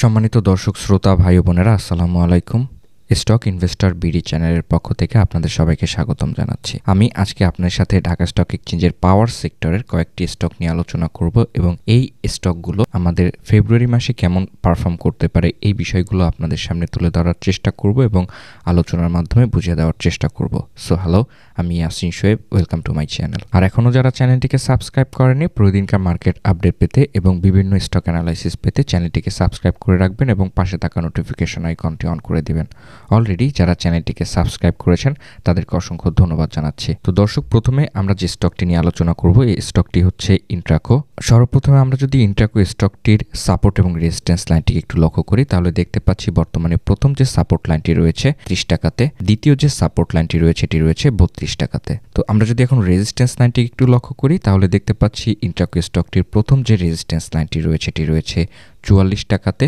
সম্মানিত দর্শক শ্রোতা ভাই ও বোনেরা, আসসালামু আলাইকুম। স্টক ইনভেস্টর বিডি চ্যানেলের পক্ষ থেকে আপনাদের সবাইকে স্বাগতম জানাচ্ছি। আমি আজকে আপনাদের সাথে ঢাকা স্টক এক্সচেঞ্জের পাওয়ার সেক্টরের কয়েকটি স্টক নিয়ে আলোচনা করব এবং এই স্টকগুলো আমাদের ফেব্রুয়ারি মাসে কেমন পারফর্ম করতে পারে এই বিষয়গুলো আপনাদের সামনে তুলে ধরার চেষ্টা করব এবং আলোচনার মাধ্যমে বুঝিয়ে দেওয়ার চেষ্টা করব। সো হ্যালো, আমি Yasin Shoaib, welcome to my channel. আর এখনও যারা চ্যানেলটিকে সাবস্ক্রাইব করেনি, প্রতিদিনকার মার্কেট আপডেট পেতে এবং বিভিন্ন স্টক অ্যানালাইসিস পেতে চ্যানেলটিকে সাবস্ক্রাইব করে রাখবেন এবং পাশে থাকা নোটিফিকেশন আইকনটি অন করে দিবেন। অলরেডি যারা চ্যানেলটিকে সাবস্ক্রাইব করেছেন তাদেরকে অসংখ্য ধন্যবাদ জানাচ্ছি। তো দর্শক, প্রথমে আমরা যে স্টকটি নিয়ে আলোচনা করব এই স্টকটি হচ্ছে ইন্ট্রাকো। সর্বপ্রথমে আমরা যদি ইন্ট্রাকো স্টকটির সাপোর্ট এবং রেজিস্ট্যান্স লাইনটিকে একটু লক্ষ্য করি তাহলে দেখতে পাচ্ছি বর্তমানে প্রথম যে সাপোর্ট লাইনটি রয়েছে 30 টাকাতে, দ্বিতীয় যে সাপোর্ট লাইনটি রয়েছে এটি রয়েছে 32 টাকাতে। তো আমরা যদি এখন রেজিস্ট্যান্স লাইনটিকে একটু লক্ষ্য করি তাহলে দেখতে পাচ্ছি ইন্ট্রাকো স্টকটির প্রথম যে রেজিস্ট্যান্স লাইনটি রয়েছে এটি রয়েছে 44 টাকাতে,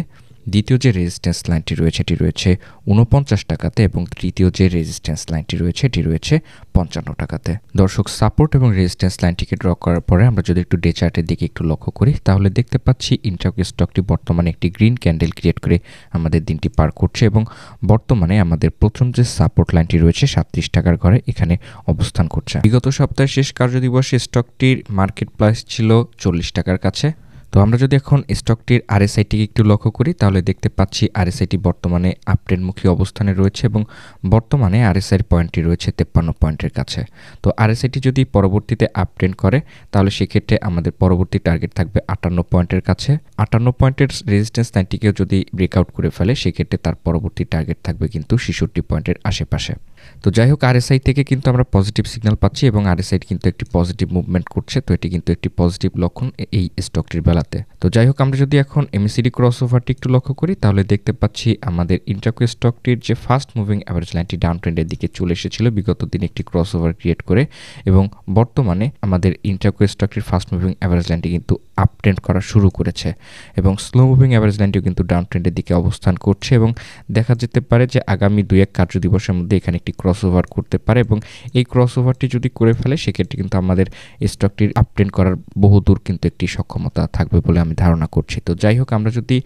দ্বিতীয় যে রেজিস্ট্যান্স লাইনটি রয়েছে এটি রয়েছে 49 টাকাতে এবং তৃতীয় যে রেজিস্ট্যান্স লাইনটি রয়েছে এটি রয়েছে 55 টাকাতে। দর্শক, সাপোর্ট এবং রেজিস্ট্যান্স লাইনটিকে ড্র করার পরে আমরা যদি একটু ডে চার্টের দিকে একটু লক্ষ্য করি তাহলে দেখতে পাচ্ছি ইন্ট্রাকো স্টকটি বর্তমানে একটি গ্রিন ক্যান্ডেল ক্রিয়েট করে আমাদের দিনটি পার করছে এবং বর্তমানে আমাদের প্রথম যে সাপোর্ট লাইনটি রয়েছে 37 টাকার ঘরে এখানে অবস্থান করছে। বিগত সপ্তাহের শেষ কার্যদিবসে স্টকটির মার্কেট প্রাইস ছিল 40 টাকার কাছে। তো আমরা যদি এখন স্টকটির আরএসআইটিকে একটু লক্ষ্য করি তাহলে দেখতে পাচ্ছি আরএসআইটি বর্তমানে আপট্রেন্ডমুখী অবস্থানে রয়েছে এবং বর্তমানে আরএসআইর পয়েন্টটি রয়েছে 53 পয়েন্টের কাছে। তো আরএসআইটি যদি পরবর্তীতে আপট্রেন্ড করে তাহলে সেক্ষেত্রে আমাদের পরবর্তী টার্গেট থাকবে 58 পয়েন্টের কাছে। 58 পয়েন্টের রেজিস্ট্যান্স লাইনটিকেও যদি ব্রেকআউট করে ফেলে সেক্ষেত্রে তার পরবর্তী টার্গেট থাকবে কিন্তু 66 পয়েন্টের আশেপাশে। তো যাই হোক, আরএসআই থেকে কিন্তু আমরা পজিটিভ সিগন্যাল পাচ্ছি এবং আরএসআই কিন্তু একটি পজিটিভ মুভমেন্ট করছে। তো এটি কিন্তু একটি পজিটিভ লক্ষণ এই স্টকটির বেলাতে। তো যাই হোক, আমরা যদি এখন এমএসিডি ক্রসওভারটি একটু লক্ষ্য করি তাহলে দেখতে পাচ্ছি আমাদের ইন্ট্রাকো স্টকটির যে ফার্স্ট মুভিং অ্যাভারেজ লাইনটি ডাউন ট্রেন্ডের দিকে চলে এসেছিল বিগত দিনে একটি ক্রসওভার ক্রিয়েট করে এবং বর্তমানে আমাদের ইন্ট্রাকো স্টকটির ফার্স্ট মুভিং অ্যাভারেজ লাইনটি কিন্তু আপ ট্রেন্ড করা শুরু করেছে এবং স্লো মুভিং অ্যাভারেজ লাইনটিও কিন্তু ডাউন ট্রেন্ডের দিকে অবস্থান করছে এবং দেখা যেতে পারে যে আগামী 2-1 কার্যদিবসের মধ্যে এখানে একটি ক্রসওভার করতে পারে এবং এই ক্রসওভারটি যদি করে ফেলে সেক্ষেত্রে কিন্তু আমাদের স্টকটির আপট্রেন্ড করার বহুদূর কিন্তু একটি সক্ষমতা থাকবে বলে আমি ধারণা করছি। তো যাই হোক, আমরা যদি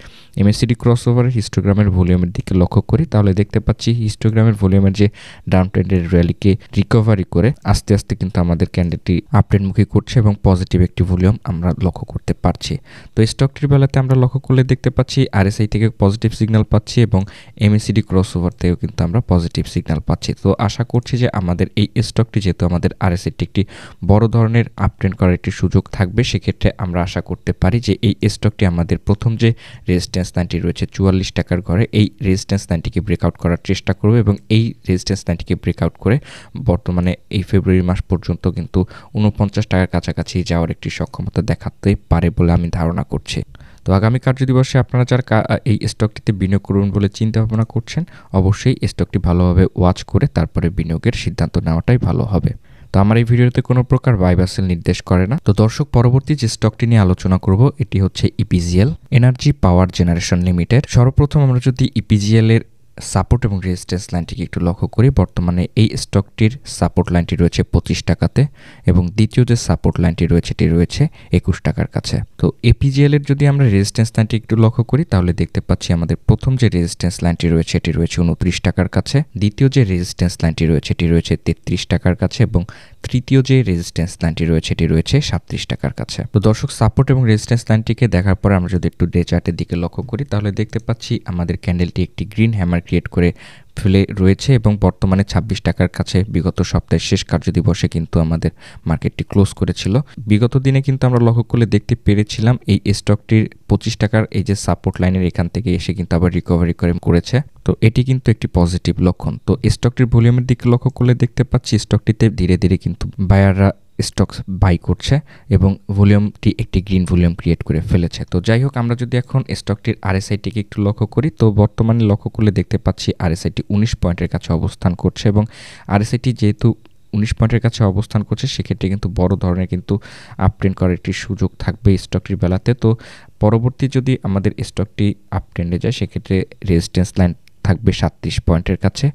এমএসিডি ক্রসওভারের হিস্টোগ্রামের ভলিউমের দিকে লক্ষ্য করি তাহলে দেখতে পাচ্ছি হিস্টোগ্রামের ভলিউমের যে ডাউন ট্রেন্ডের র্যালিকে রিকভারি করে আস্তে আস্তে কিন্তু আমাদের ক্যান্ডেলটি আপট্রেন্ডমুখী করছে এবং পজিটিভ একটি ভলিউম আমরা লক্ষ্য করতে পারছি। তো স্টকটির বেলাতে আমরা লক্ষ্য করলে দেখতে পাচ্ছি আরএসআই থেকে পজিটিভ সিগন্যাল পাচ্ছি এবং এমএসিডি ক্রসওভার থেকেও কিন্তু আমরা পজিটিভ সিগন্যাল পাচ্ছি। তো আশা করছি যে আমাদের এই স্টকটি যেহেতু আমাদের আরএসআইটি একটি বড় ধরনের আপট্রেন্ড করার একটি সুযোগ থাকবে সেক্ষেত্রে আমরা আশা করতে পারি যে এই স্টকটি আমাদের প্রথম যে রেজিস্ট্যান্স লাইনটি রয়েছে 44 টাকার ঘরে এই রেজিস্ট্যান্স লাইনটিকে ব্রেকআউট করার চেষ্টা করবে এবং এই রেজিস্ট্যান্স লাইনটিকে ব্রেকআউট করে বর্তমানে এই ফেব্রুয়ারি মাস পর্যন্ত কিন্তু 49 টাকার কাছাকাছি যাওয়ার একটি সক্ষমতা দেখাতে পারে বলে আমি ধারণা করছি। তো আগামী কার্যদিবসে আপনারা যারা এই স্টকটিতে বিনিয়োগ করবেন বলে চিন্তা ভাবনা করছেন অবশ্যই স্টকটি ভালোভাবে ওয়াচ করে তারপরে বিনিয়োগের সিদ্ধান্ত নেওয়াটাই ভালো হবে। তো আমার এই ভিডিওতে কোনো প্রকার বাই বা সেল নির্দেশ করে না। তো দর্শক, পরবর্তী যে স্টকটি নিয়ে আলোচনা করব এটি হচ্ছে ইপিজিএল, এনার্জি পাওয়ার জেনারেশন লিমিটেড। সর্বপ্রথম আমরা যদি ইপিজিএল এর সাপোর্ট এবং রেজিস্ট্যান্স লাইনটিকে একটু লক্ষ্য করি বর্তমানে এই স্টকটির সাপোর্ট লাইনটি রয়েছে 25 টাকাতে এবং দ্বিতীয় যে সাপোর্ট লাইনটি রয়েছে এটি রয়েছে 21 টাকার কাছে। তো এপিজিএল এর যদি আমরা রেজিস্ট্যান্স লাইনটি একটু লক্ষ্য করি তাহলে দেখতে পাচ্ছি আমাদের প্রথম যে রেজিস্ট্যান্স লাইনটি রয়েছে এটি রয়েছে 29 টাকার কাছে, দ্বিতীয় যে রেজিস্ট্যান্স লাইনটি রয়েছে এটি রয়েছে 33 টাকার কাছে এবং তৃতীয় যে রেজিস্ট্যান্স লাইনটি রয়েছে এটি রয়েছে 37 টাকার কাছে। তো দর্শক, সাপোর্ট এবং রেজিস্ট্যান্স লাইনটিকে দেখার পর আমরা যদি একটু ডে চার্টের দিকে লক্ষ্য করি তাহলে দেখতে পাচ্ছি আমাদের ক্যান্ডেলটি একটি গ্রিন হ্যামার ক্রিয়েট করে ফেলে রয়েছে এবং বর্তমানে 26 টাকার কাছে বিগত সপ্তাহের শেষ কার্যদিবসে কিন্তু আমাদের মার্কেটটি ক্লোজ করেছিল। বিগত দিনে কিন্তু আমরা লক্ষ্য করলে দেখতে পেরেছিলাম এই স্টকটির 25 টাকার এই যে সাপোর্ট লাইনের এখান থেকে এসে কিন্তু আবার রিকভারি করেছে। তো এটি কিন্তু একটি পজিটিভ লক্ষণ। তো স্টকটির ভলিউমের দিকে লক্ষ্য করলে দেখতে পাচ্ছি স্টকটিতে ধীরে ধীরে কিন্তু বায়াররা স্টকস বাই করছে এবং ভলিউমটি একটি গ্রিন ভলিউম ক্রিয়েট করে ফেলেছে। তো যাই হোক, আমরা যদি এখন স্টকটির আরএসআইটিকে একটু লক্ষ্য করি তো বর্তমানে লক্ষ্য করলে দেখতে পাচ্ছি আরএসআইটি 19 পয়েন্টের কাছে অবস্থান করছে এবং আরএসআইটি যেহেতু 19 পয়েন্টের কাছে অবস্থান করছে সেক্ষেত্রে কিন্তু বড় ধরনের কিন্তু আপট্রেন্ড করার একটি সুযোগ থাকবে স্টকটির বেলাতে। তো পরবর্তী যদি আমাদের স্টকটি আপট্রেন্ডে যায় সেক্ষেত্রে রেজিস্ট্যান্স লাইন থাকবে 37 পয়েন্টের কাছে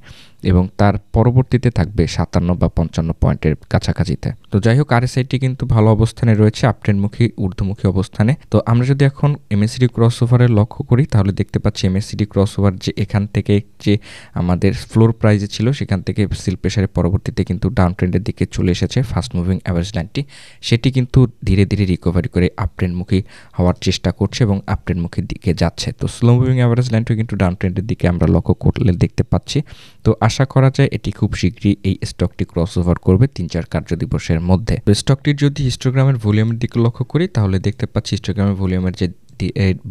এবং তার পরবর্তীতে থাকবে 57 বা 55 পয়েন্টের কাছাকাছিতে। তো যাই হোক, আরএসআইটি কিন্তু ভালো অবস্থানে রয়েছে, আপট্রেন্ডমুখী ঊর্ধ্বমুখী অবস্থানে। তো আমরা যদি এখন এমএসিডি ক্রসওভারের লক্ষ্য করি তাহলে দেখতে পাচ্ছি এমএসিডি ক্রসওভার যে এখান থেকে যে আমাদের ফ্লোর প্রাইজে ছিল সেখান থেকে সেল প্রেসারের পরবর্তীতে কিন্তু ডাউন ট্রেন্ডের দিকে চলে এসেছে ফাস্ট মুভিং অ্যাভারেজ লাইনটি। সেটি কিন্তু ধীরে ধীরে রিকভারি করে আপট্রেন্ডমুখী হওয়ার চেষ্টা করছে এবং আপট্রেন্ডমুখীর দিকে যাচ্ছে। তো স্লো মুভিং অ্যাভারেজ লাইনটিও কিন্তু ডাউন ট্রেন্ডের দিকে আমরা লক্ষ্য করলে দেখতে পাচ্ছি। তো আশা করা যায় এটি খুব শীঘ্রই এই স্টকটি ক্রসওভার করবে 3-4 কার্যদিবসের মধ্যে। তো স্টকটির যদি হিস্টোগ্রামের ভলিউমের দিকে লক্ষ্য করি তাহলে দেখতে পাচ্ছি হিস্টোগ্রামের ভলিউমের যে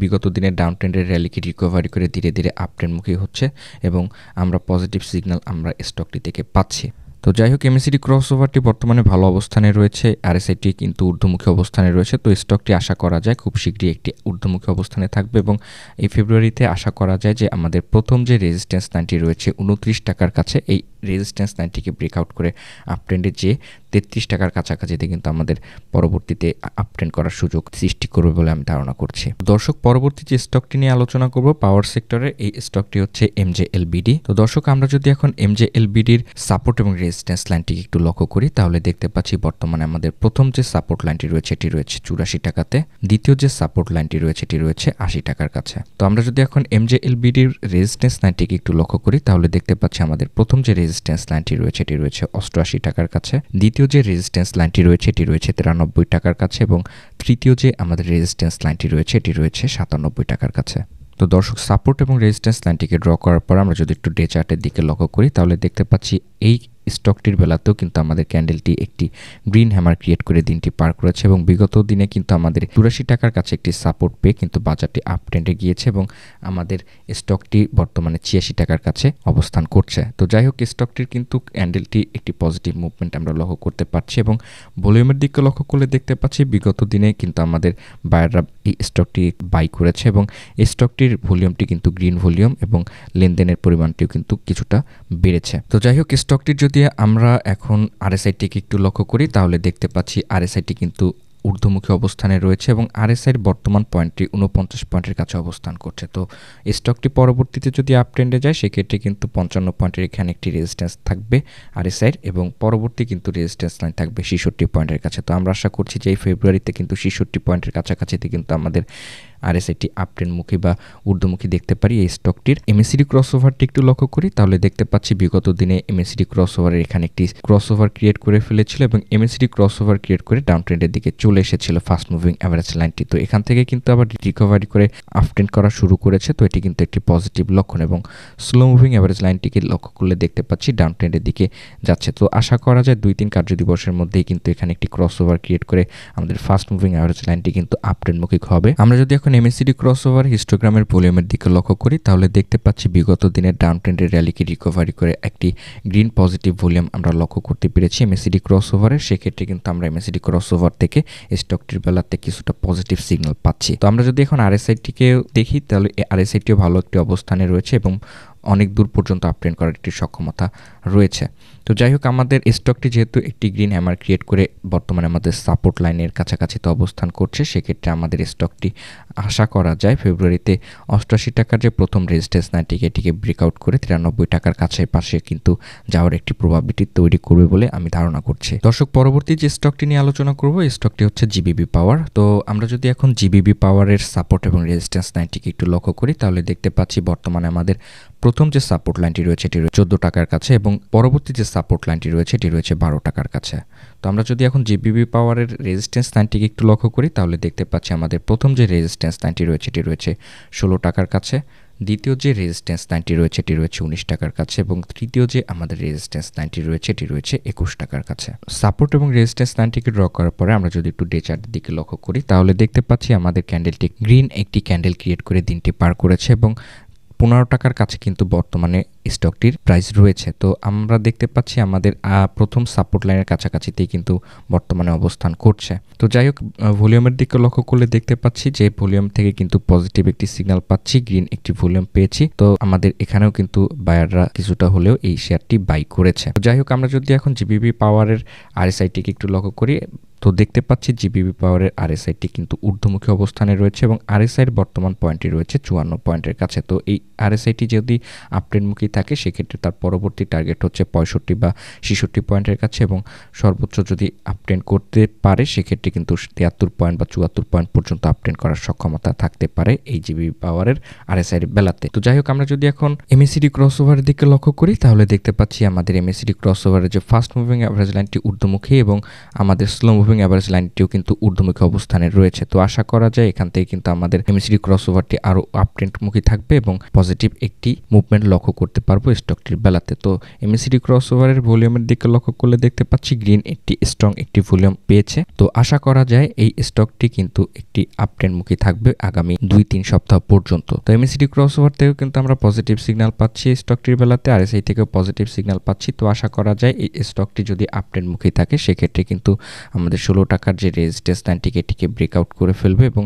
বিগত দিনের ডাউন ট্রেন্ডের র্যালিকে রিকভারি করে ধীরে ধীরে আপট্রেন্ডমুখী হচ্ছে এবং আমরা পজিটিভ সিগন্যাল আমরা স্টকটি থেকে পাচ্ছি। তো যাই হোক, এমএসিডি ক্রসওভারটি বর্তমানে ভালো অবস্থানে রয়েছে, আরএসআইটি কিন্তু ঊর্ধ্বমুখী অবস্থানে রয়েছে। তো স্টকটি আশা করা যায় খুব শীঘ্রই একটি ঊর্ধ্বমুখী অবস্থানে থাকবে এবং এই ফেব্রুয়ারিতে আশা করা যায় যে আমাদের প্রথম যে রেজিস্ট্যান্স লাইনটি রয়েছে 29 টাকার কাছে, এই রেজিস্ট্যান্স লাইনটিকে ব্রেকআউট করে আপট্রেন্ডে যে 33 টাকার কাছাকাছিতে কিন্তু আমাদের পরবর্তীতে আপট্রেন্ড করার সুযোগ সৃষ্টি করবে বলে আমি ধারণা করছি। দর্শক, পরবর্তী যে স্টকটি নিয়ে আলোচনা করব পাওয়ার সেক্টরে, এই স্টকটি হচ্ছে এমজেএলবিডি। তো দর্শক, আমরা যদি এখন এমজেএলবিডির সাপোর্ট এবং রেজিস্ট্যান্স লাইনটিকে একটু লক্ষ্য করি তাহলে দেখতে পাচ্ছি বর্তমানে আমাদের প্রথম যে সাপোর্ট লাইনটি রয়েছে এটি রয়েছে 84 টাকাতে, দ্বিতীয় যে সাপোর্ট লাইনটি রয়েছে এটি রয়েছে 80 টাকার কাছে। তো আমরা যদি এখন এমজেএলবিডির রেজিস্ট্যান্স লাইনটিকে একটু লক্ষ্য করি তাহলে দেখতে পাচ্ছি আমাদের প্রথম যে রেজিস্ট্যান্স লাইনটি রয়েছে এটি রয়েছে 88 টাকার কাছে, দ্বিতীয় যে রেজিস্ট্যান্স লাইনটি রয়েছে এটি রয়েছে 93 টাকার কাছে এবং তৃতীয় যে আমাদের রেজিস্ট্যান্স লাইনটি রয়েছে এটি রয়েছে 97 টাকার কাছে। তো দর্শক, সাপোর্ট এবং রেজিস্ট্যান্স লাইনটিকে ড্র করার পর আমরা যদি একটু ডে চার্টের দিকে লক্ষ্য করি তাহলে দেখতে পাচ্ছি এই স্টকটির বেলাতেও কিন্তু আমাদের ক্যান্ডেলটি একটি গ্রিন হ্যামার ক্রিয়েট করে দিনটি পার করেছে এবং বিগত দিনে কিন্তু আমাদের 84 টাকার কাছে একটি সাপোর্ট পেয়ে কিন্তু বাজারটি আপ ট্রেন্ডে গিয়েছে এবং আমাদের স্টকটি বর্তমানে 86 টাকার কাছে অবস্থান করছে। তো যাই হোক, স্টকটির কিন্তু ক্যান্ডেলটি একটি পজিটিভ মুভমেন্ট আমরা লক্ষ্য করতে পারছি এবং ভলিউমের দিকে লক্ষ্য করলে দেখতে পাচ্ছি বিগত দিনে কিন্তু আমাদের বায়াররা এই স্টকটি বাই করেছে এবং এই স্টকটির ভলিউমটি কিন্তু গ্রিন ভলিউম এবং লেনদেনের পরিমাণটিও কিন্তু কিছুটা বেড়েছে। তো যাই হোক, স্টকটির যদি আমরা এখন আরএসআইটিকে একটু লক্ষ্য করি তাহলে দেখতে পাচ্ছি আরএসআইটি কিন্তু ঊর্ধ্বমুখী অবস্থানে রয়েছে এবং আরএসআইয়ের বর্তমান পয়েন্টটি 49 পয়েন্টের কাছে অবস্থান করছে। তো স্টকটি পরবর্তীতে যদি আপ ট্রেন্ডে যায় সেক্ষেত্রে কিন্তু 55 পয়েন্টের এখানে একটি রেজিস্ট্যান্স থাকবে আরএসআইয়ের এবং পরবর্তী কিন্তু রেজিস্ট্যান্স লাইন থাকবে 66 পয়েন্টের কাছে। তো আমরা আশা করছি যে এই ফেব্রুয়ারিতে কিন্তু 66 পয়েন্টের কাছাকাছিতে কিন্তু আমাদের আরএসআইটি আপট্রেন্ডমুখী বা ঊর্ধ্বমুখী দেখতে পারি এই স্টকটির। এমএসিডি ক্রসওভারটি একটু লক্ষ্য করি তাহলে দেখতে পাচ্ছি বিগত দিনে এমএসিডি ক্রসওভারের এখানে একটি ক্রসওভার ক্রিয়েট করে ফেলেছিল এবং এমএসিডি ক্রসওভার ক্রিয়েট করে ডাউন ট্রেন্ডের দিকে চলে এসেছিল ফাস্ট মুভিং অ্যাভারেজ লাইনটি। তো এখান থেকে কিন্তু আবার রিকভারি করে আপট্রেন্ড করা শুরু করেছে। তো এটি কিন্তু একটি পজিটিভ লক্ষণ এবং স্লো মুভিং অ্যাভারেজ লাইনটিকে লক্ষ্য করলে দেখতে পাচ্ছি ডাউন ট্রেন্ডের দিকে যাচ্ছে। তো আশা করা যায় 2-3 কার্যদিবসের মধ্যেই কিন্তু এখানে একটি ক্রসওভার ক্রিয়েট করে আমাদের ফাস্ট মুভিং অ্যাভারেজ লাইনটি কিন্তু আপট্রেন্ডমুখী হবে। আমরা যদি এখন এমএসিডি ক্রসওভার হিস্টোগ্রামের ভলিউমের দিকে লক্ষ্য করি তাহলে দেখতে পাচ্ছি বিগত দিনের ডাউন ট্রেন্ডের র্যালিকে রিকভারি করে একটি গ্রিন পজিটিভ ভলিউম আমরা লক্ষ্য করতে পেরেছি এমএসিডি ক্রসওভারের। সেক্ষেত্রে কিন্তু আমরা এমএসিডি ক্রসওভার থেকে স্টকটির বেলাতে কিছুটা পজিটিভ সিগন্যাল পাচ্ছি। তো আমরা যদি এখন আরএসআইটিকে দেখি তাহলে আরএসআইটিও ভালো একটি অবস্থানে রয়েছে এবং অনেক দূর পর্যন্ত আপট্রেন্ড করার একটি সক্ষমতা রয়েছে। তো যাই হোক, আমাদের স্টকটি যেহেতু একটি গ্রিন হ্যামার ক্রিয়েট করে বর্তমানে আমাদের সাপোর্ট লাইনের কাছাকাছি তো অবস্থান করছে, সেক্ষেত্রে আমাদের স্টকটি আশা করা যায় ফেব্রুয়ারিতে 88 টাকার যে প্রথম রেজিস্ট্যান্স লাইনটিকে এটিকে ব্রেকআউট করে 93 টাকার কাছে পাশে কিন্তু যাওয়ার একটি প্রবাবিলিটি তৈরি করবে বলে আমি ধারণা করছি। দর্শক, পরবর্তী যে স্টকটি নিয়ে আলোচনা করব এই স্টকটি হচ্ছে জিবিবি পাওয়ার। তো আমরা যদি এখন জিবিবি পাওয়ারের সাপোর্ট এবং রেজিস্ট্যান্স লাইনটিকে একটু লক্ষ্য করি তাহলে দেখতে পাচ্ছি বর্তমানে আমাদের প্রথম যে সাপোর্ট লাইনটি রয়েছে এটি 14 টাকার কাছে এবং পরবর্তী যে সাপোর্ট লাইনটি রয়েছে এটি রয়েছে 12 টাকার কাছে। তো আমরা যদি এখন জিবিবি পাওয়ারের রেজিস্ট্যান্স লাইনটিকে একটু লক্ষ্য করি তাহলে দেখতে পাচ্ছি আমাদের প্রথম যে রেজিস্ট্যান্স লাইনটি রয়েছে এটি রয়েছে 16 টাকার কাছে, দ্বিতীয় যে রেজিস্ট্যান্স লাইনটি রয়েছে এটি রয়েছে 19 টাকার কাছে এবং তৃতীয় যে আমাদের রেজিস্ট্যান্স লাইনটি রয়েছে এটি রয়েছে 21 টাকার কাছে। সাপোর্ট এবং রেজিস্ট্যান্স লাইনটিকে ড্র করার পরে আমরা যদি একটু ডে চার্টের দিকে লক্ষ্য করি তাহলে দেখতে পাচ্ছি আমাদের ক্যান্ডেলটি গ্রিন একটি ক্যান্ডেল ক্রিয়েট করে দিনটি পার করেছে এবং 15 টাকার কাছে কিন্তু বর্তমানে স্টকটির প্রাইস রয়েছে। তো আমরা দেখতে পাচ্ছি আমাদের প্রথম সাপোর্ট লাইনের কাছাকাছিতেই কিন্তু বর্তমানে অবস্থান করছে। তো যাই হোক, ভলিউমের দিকে লক্ষ্য করলে দেখতে পাচ্ছি যে ভলিউম থেকে কিন্তু পজিটিভ একটি সিগন্যাল পাচ্ছি, গ্রিন একটি ভলিউম পেয়েছি। তো আমাদের এখানেও কিন্তু বায়াররা কিছুটা হলেও এই শেয়ারটি বাই করেছে। তো যাই হোক, আমরা যদি এখন জিবিবি পাওয়ারের আরএসআইটিকে একটু লক্ষ্য করি তো দেখতে পাচ্ছি জিবিবি পাওয়ারের আরএসআইটি কিন্তু ঊর্ধ্বমুখী অবস্থানে রয়েছে এবং আরএসআইয়ের বর্তমান পয়েন্টটি রয়েছে 54 পয়েন্টের কাছে। তো এই আরএসআইটি যদি আপট্রেন্ডমুখী থাকে সেক্ষেত্রে তার পরবর্তী টার্গেট হচ্ছে 65 বা 66 পয়েন্টের কাছে এবং সর্বোচ্চ যদি আপট্রেন্ড করতে পারে সেক্ষেত্রে কিন্তু 73 পয়েন্ট বা 74 পয়েন্ট পর্যন্ত আপট্রেন্ড করার সক্ষমতা থাকতে পারে এই জিবিবি পাওয়ারের আরএসআইয়ের বেলাতে। তো যাই হোক, আমরা যদি এখন এমএসিডি ক্রসওভারের দিকে লক্ষ্য করি তাহলে দেখতে পাচ্ছি আমাদের এমএসিডি ক্রসওভারের যে ফাস্ট মুভিং অ্যাভারেজ লাইনটি ঊর্ধ্বমুখী এবং আমাদের স্লো মুভিং অ্যাভারেজ লাইনটিও কিন্তু ঊর্ধ্বমুখী অবস্থানে রয়েছে। তো আশা করা যায় এখান থেকে কিন্তু আমাদের এমএসিডি ক্রসওভারটি আরও আপট্রেন্ডমুখী থাকবে এবং পজিটিভ একটি মুভমেন্ট লক্ষ্য করতে পারবো স্টকটির বেলাতে। তো এমএসিডি ক্রসওভারের ভলিউমের দিকে লক্ষ্য করলে দেখতে পাচ্ছি গ্রিন একটি স্ট্রং একটি ভলিউম পেয়েছে। তো আশা করা যায় এই স্টকটি কিন্তু একটি আপট্রেন্ডমুখী থাকবে আগামী 2-3 সপ্তাহ পর্যন্ত। তো এমএসিডি ক্রসওভার থেকেও কিন্তু আমরা পজিটিভ সিগন্যাল পাচ্ছি এই স্টকটির বেলাতে, আরএসআই থেকেও পজিটিভ সিগন্যাল পাচ্ছি। তো আশা করা যায় এই স্টকটি যদি আপট্রেন্ডমুখী থাকে সেক্ষেত্রে কিন্তু আমাদের 16 টাকার যে রেজিস্ট্যান্স লাইনটিকে এটিকে ব্রেকআউট করে ফেলবে এবং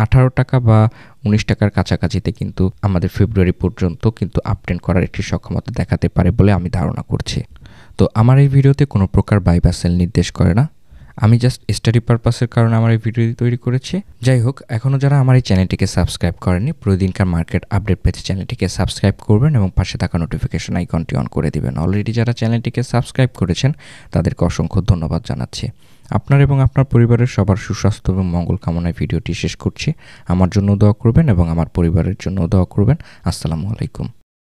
18 টাকা বা 19 টাকার কাছাকাছিতে কিন্তু আমাদের ফেব্রুয়ারি পর্যন্ত কিন্তু আপট্রেন্ড করার একটি সক্ষমতা দেখাতে পারে বলে আমি ধারণা করছি। তো আমার এই ভিডিওতে কোনো প্রকার বাই বা সেল নির্দেশ করে না, আমি জাস্ট স্টাডি পারপাসের কারণে আমার এই ভিডিওটি তৈরি করেছি। যাই হোক, এখনও যারা আমার এই চ্যানেলটিকে সাবস্ক্রাইব করেনি প্রতিদিনকার মার্কেট আপডেট পেতে চ্যানেলটিকে সাবস্ক্রাইব করবেন এবং পাশে থাকা নোটিফিকেশন আইকনটি অন করে দিবেন। অলরেডি যারা চ্যানেলটিকে সাবস্ক্রাইব করেছেন তাদেরকে অসংখ্য ধন্যবাদ জানাচ্ছি। আপনার এবং আপনার পরিবারের সবার সুস্বাস্থ্য এবং মঙ্গল কামনায় ভিডিওটি শেষ করছি। আমার জন্য দোয়া করবেন এবং আমার পরিবারের জন্য দোয়া করবেন। আসসালামু আলাইকুম।